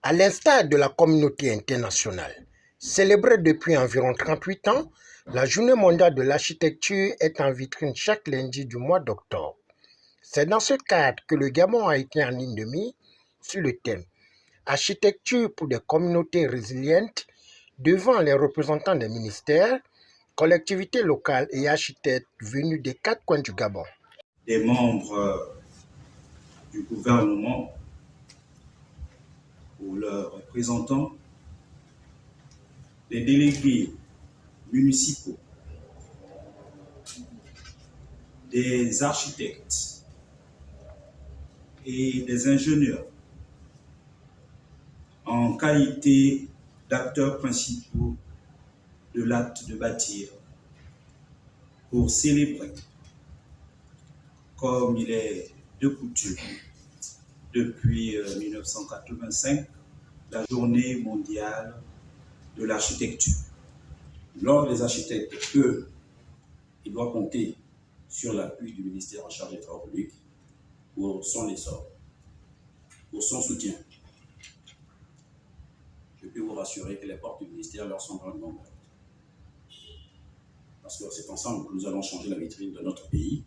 À l'instar de la communauté internationale, célébrée depuis environ 38 ans, la Journée mondiale de l'architecture est en vitrine chaque lundi du mois d'octobre. C'est dans ce cadre que le Gabon a été en ligne de mire sur le thème Architecture pour des communautés résilientes devant les représentants des ministères, collectivités locales et architectes venus des 4 coins du Gabon. Des membres du gouvernement ou leurs représentants, des délégués municipaux, des architectes et des ingénieurs en qualité d'acteurs principaux de l'acte de bâtir pour célébrer, comme il est de coutume depuis 1985, la Journée mondiale de l'architecture. Lors des architectes, eux, ils doivent compter sur l'appui du ministère en charge des travaux publics pour son essor, pour son soutien. Je peux vous rassurer que les portes du ministère leur sont grandement ouvertes. Parce que c'est ensemble que nous allons changer la vitrine de notre pays,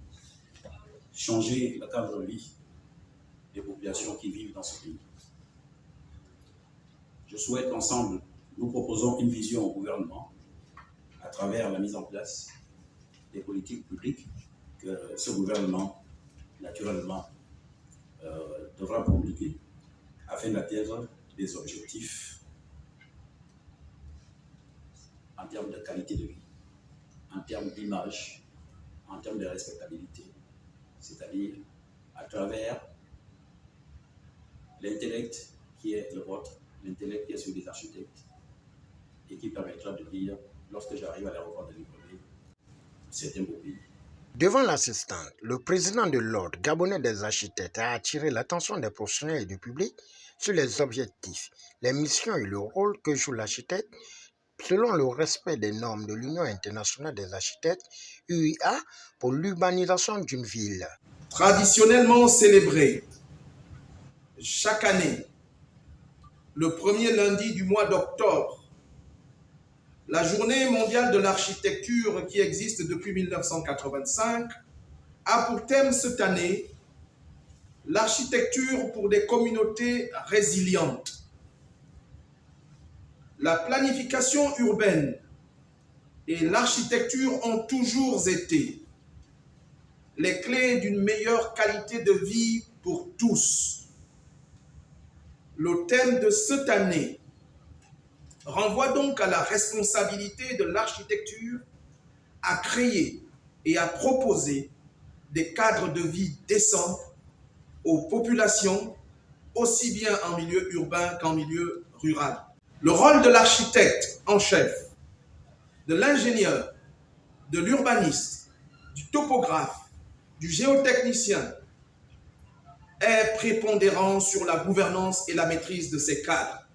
changer le cadre de vie des populations qui vivent dans ce pays. Je souhaite qu'ensemble, nous proposons une vision au gouvernement à travers la mise en place des politiques publiques que ce gouvernement, naturellement, devra promulguer afin d'atteindre des objectifs en termes de qualité de vie, en termes d'image, en termes de respectabilité, c'est-à-dire à travers l'intellect qui est le vôtre, l'intellect qui est celui des architectes, et qui permettra de dire, lorsque j'arrive à l'aéroport de Libreville, c'est un beau pays. Devant l'assistante, le président de l'Ordre gabonais des architectes a attiré l'attention des professionnels et du public sur les objectifs, les missions et le rôle que joue l'architecte selon le respect des normes de l'Union internationale des architectes, UIA, pour l'urbanisation d'une ville. Traditionnellement célébrée chaque année, le premier lundi du mois d'octobre, la Journée mondiale de l'architecture qui existe depuis 1985 a pour thème cette année l'architecture pour des communautés résilientes. La planification urbaine et l'architecture ont toujours été les clés d'une meilleure qualité de vie pour tous. Le thème de cette année renvoie donc à la responsabilité de l'architecture à créer et à proposer des cadres de vie décents aux populations, aussi bien en milieu urbain qu'en milieu rural. Le rôle de l'architecte en chef, de l'ingénieur, de l'urbaniste, du topographe, du géotechnicien est prépondérant sur la gouvernance et la maîtrise de ces cadres.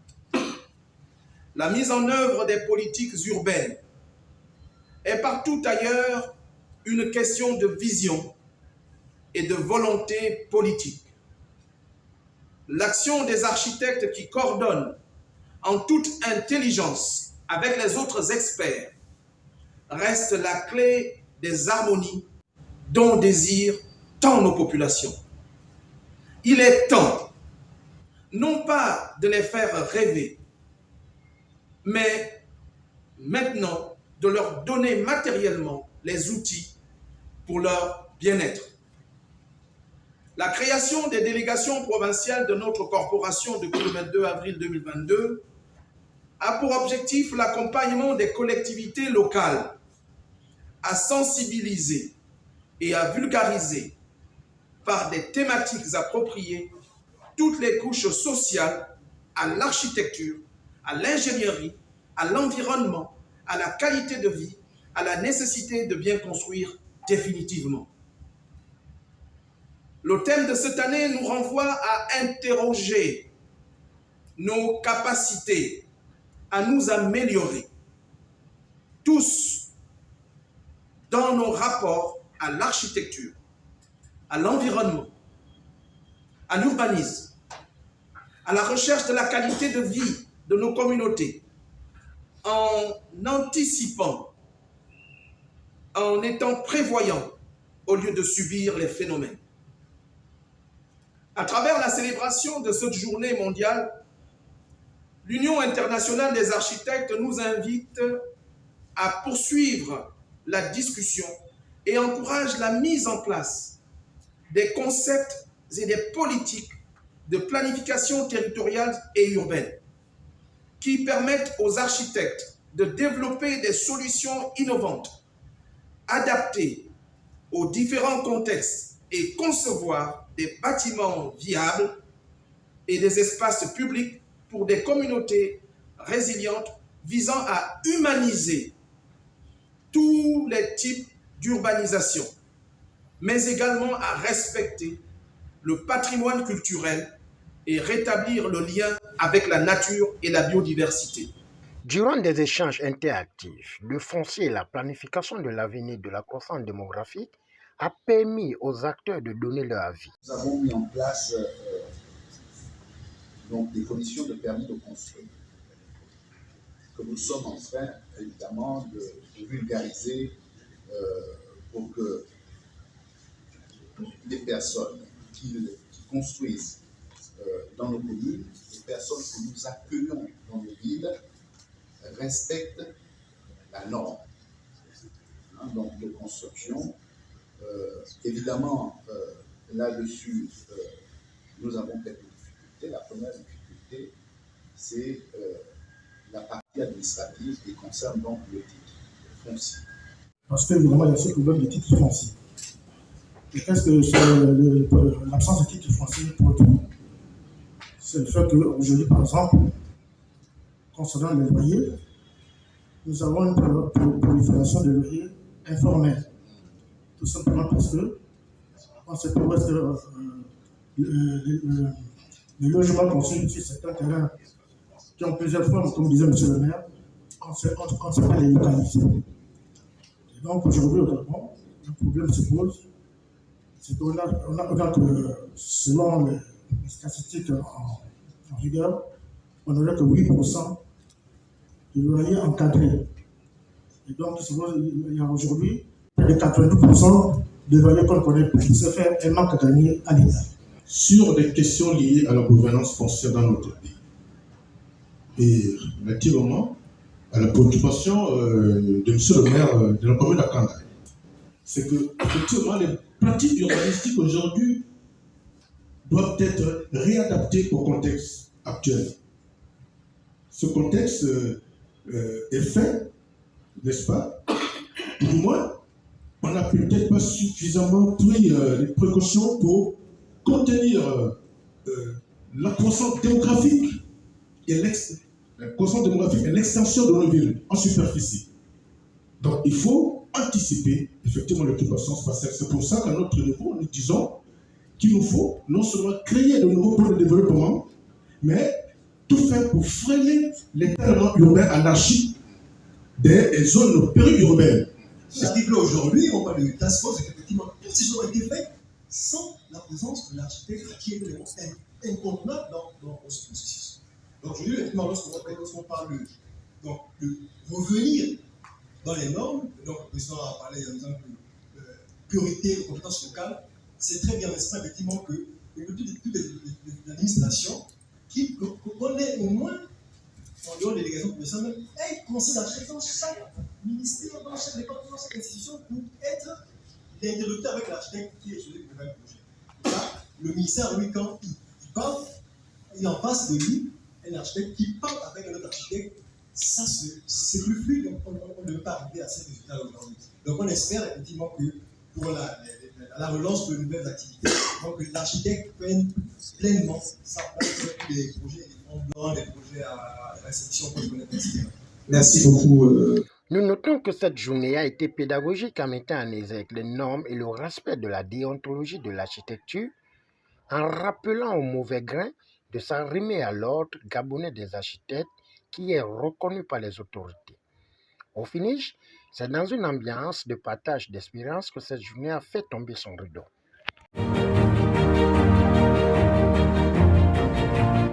La mise en œuvre des politiques urbaines est partout ailleurs une question de vision et de volonté politique. L'action des architectes qui coordonnent en toute intelligence avec les autres experts reste la clé des harmonies dont désirent tant nos populations. Il est temps, non pas de les faire rêver, mais maintenant de leur donner matériellement les outils pour leur bien-être. La création des délégations provinciales de notre corporation depuis le 22 avril 2022 a pour objectif l'accompagnement des collectivités locales à sensibiliser et à vulgariser par des thématiques appropriées toutes les couches sociales à l'architecture, à l'ingénierie, à l'environnement, à la qualité de vie, à la nécessité de bien construire définitivement. Le thème de cette année nous renvoie à interroger nos capacités à nous améliorer, tous, dans nos rapports à l'architecture, à l'environnement, à l'urbanisme, à la recherche de la qualité de vie de nos communautés, en anticipant, en étant prévoyant au lieu de subir les phénomènes. À travers la célébration de cette journée mondiale, l'Union internationale des architectes nous invite à poursuivre la discussion et encourage la mise en place des concepts et des politiques de planification territoriale et urbaine qui permettent aux architectes de développer des solutions innovantes, adaptées aux différents contextes et concevoir des bâtiments viables et des espaces publics pour des communautés résilientes visant à humaniser tous les types d'urbanisation, mais également à respecter le patrimoine culturel et rétablir le lien avec la nature et la biodiversité. Durant des échanges interactifs, le foncier et la planification de l'avenir de la croissance démographique a permis aux acteurs de donner leur avis. Nous avons mis en place donc des conditions de permis de construire que nous sommes en train, évidemment, de vulgariser pour que les personnes qui construisent dans nos communes, les personnes que nous accueillons dans nos villes, respectent la norme donc de construction. Évidemment, là-dessus, nous avons quelques difficultés. La première difficulté, c'est la partie administrative qui concerne donc le titre foncier. Parce qu'évidemment, il y a ce problème de titre foncier. Et qu'est-ce que l'absence de titre foncier produit? C'est le fait qu'aujourd'hui, par exemple, concernant les loyers, nous avons une prolifération de loyers informels. Tout simplement parce que on sait pas où est-ce que les logements construits sur certains terrains qui ont plusieurs formes, comme disait M. le maire, on ne sait pas les localiser. Et donc aujourd'hui, notamment, le problème se pose, c'est qu'on a que selon les statistiques en vigueur, on n'aurait que 8% de loyers encadrés. Et donc il y a aujourd'hui près de 92% de loyers qu'on connaît plus. Ça fait un manque à gagner à l'État. Sur des questions liées à la gouvernance foncière dans notre pays et relativement à la préoccupation de M. le maire de la commune d'Akanga, c'est que effectivement les pratiques urbanistiques aujourd'hui doivent être réadaptées au contexte actuel. Ce contexte est fait, n'est-ce pas? Du moins, on n'a peut-être pas suffisamment pris les précautions pour contenir la croissance démographique et l'extension de nos villes en superficie. Donc il faut anticiper effectivement l'occupation spatiale. C'est pour ça qu'à notre niveau, nous disons qu'il nous faut non seulement créer de nouveaux pôles de développement, mais tout faire pour freiner l'étalement urbain anarchique des zones périurbaines. Ce qui fait aujourd'hui, on parle de task force, effectivement, toutes ces choses ont été faites sans la présence de l'architecte qui est vraiment incontournable dans ce processus. Donc aujourd'hui, effectivement, lorsqu'on parle de revenir dans les normes, donc le président a parlé par exemple de priorité aux compétences locales, c'est très bien, n'est-ce pas, effectivement, que toute l'administration, qu'on ait au moins, en dehors des délégations professionnelles, un conseil d'architecte dans chaque ministère, dans chaque département, dans chaque institution, pour être l'interlocuteur avec l'architecte qui est sur le projet. Là, le ministère, lui, quand il parle, il en face de lui un architecte qui parle avec un autre architecte. Ça, c'est plus fluide, donc on ne peut pas arriver à ces résultats aujourd'hui. Donc on espère effectivement que pour la relance de nouvelles activités, donc l'architecte prenne pleinement sa place sur des projets, des fonds blancs, des projets à restriction qu'on connaît, etc. Merci beaucoup. Nous notons que cette journée a été pédagogique en mettant en exergue les normes et le respect de la déontologie de l'architecture, en rappelant au mauvais grain de s'arrimer à l'ordre gabonais des architectes qui est reconnu par les autorités. Au finish, c'est dans une ambiance de partage d'espérance que cette journée a fait tomber son rideau.